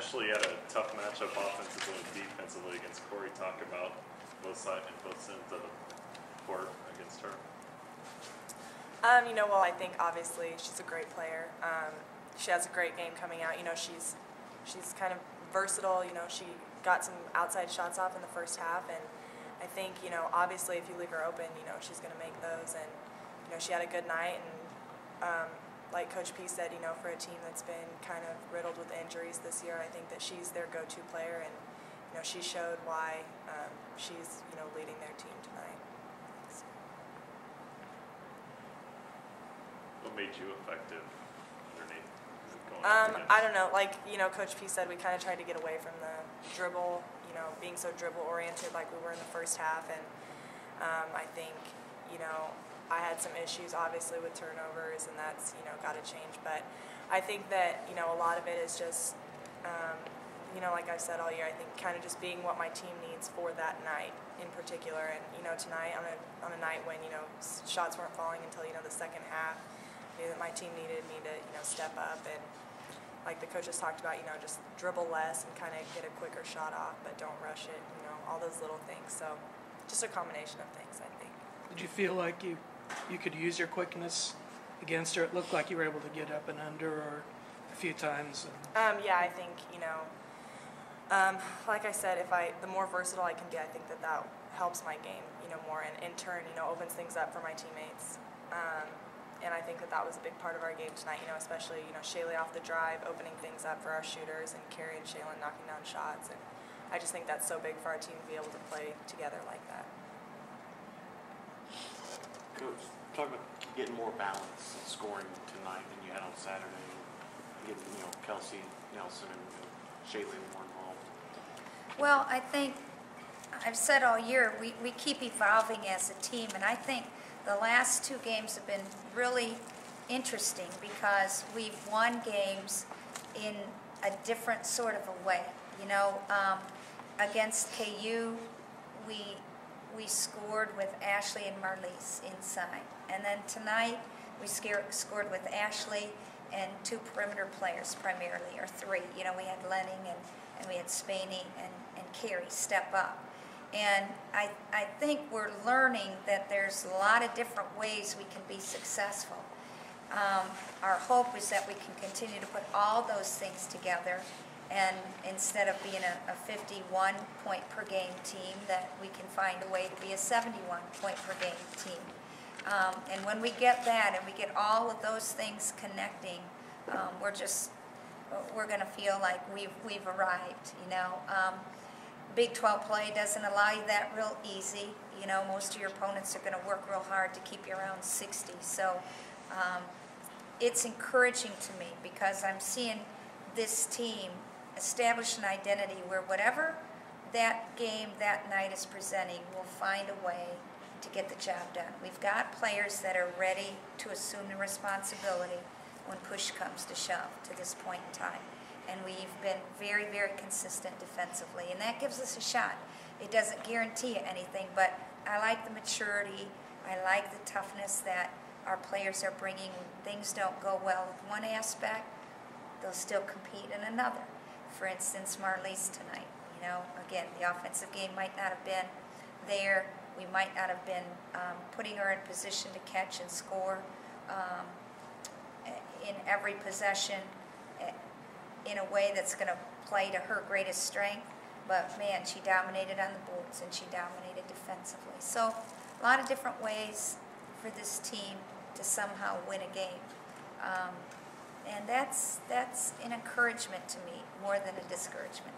Ashley had a tough matchup offensively and defensively against Corey. Talk about both sides of the court against her. Well, I think obviously she's a great player. She has a great game coming out. She's kind of versatile. She got some outside shots off in the first half, and I think, obviously if you leave her open, she's going to make those. And, she had a good night, and like Coach P said, for a team that's been kind of riddled with injuries this year, I think that she's their go-to player, and, she showed why she's, leading their team tonight. So. What made you effective underneath? I don't know. Like, Coach P said, we kind of tried to get away from the dribble, being so dribble-oriented like we were in the first half, and I think, I had some issues, obviously, with turnovers, and that's, got to change. But I think that, a lot of it is just, like I've said all year, I think kind of just being what my team needs for that night in particular. And, tonight on a night when, shots weren't falling until, the second half, I knew that my team needed me to, step up and, like the coaches talked about, just dribble less and kind of get a quicker shot off, but don't rush it, all those little things. So just a combination of things, I think. Did you feel like you could use your quickness against her? It looked like you were able to get up and under her a few times. Yeah, I think, like I said, the more versatile I can be, I think that helps my game, more, and in turn, opens things up for my teammates. And I think that was a big part of our game tonight, especially, Shaylee off the drive, opening things up for our shooters, and Carrie and Shaylin knocking down shots. And I just think that's so big for our team to be able to play together like that. Coach, talk about getting more balance in scoring tonight than you had on Saturday. Getting, Kelsey, Nelson, and Shaylin more involved. Well, I think I've said all year we keep evolving as a team, and I think the last two games have been really interesting because we've won games in a different sort of a way. Against KU, we scored with Ashley and Marlise inside. And then tonight, we scored with Ashley and two perimeter players primarily, or three. We had Lenning and we had Spaney and Carrie step up. And I think we're learning that there's a lot of different ways we can be successful. Our hope is that we can continue to put all those things together, and instead of being a 51 point per game team, that we can find a way to be a 71 point per game team. And when we get that and we get all of those things connecting, we're going to feel like we've arrived. Big 12 play doesn't allow you that real easy. Most of your opponents are going to work real hard to keep you around 60. So it's encouraging to me because I'm seeing this team establish an identity where whatever that game that night is presenting, we'll find a way to get the job done. We've got players that are ready to assume the responsibility when push comes to shove to this point in time. And we've been very, very consistent defensively, and that gives us a shot. It doesn't guarantee anything, but I like the maturity. I like the toughness that our players are bringing. When things don't go well with one aspect, they'll still compete in another. For instance, Marlise tonight. Again, the offensive game might not have been there. We might not have been putting her in position to catch and score in every possession in a way that's going to play to her greatest strength. But, man, she dominated on the boards and she dominated defensively. So a lot of different ways for this team to somehow win a game. And that's an encouragement to me more than a discouragement.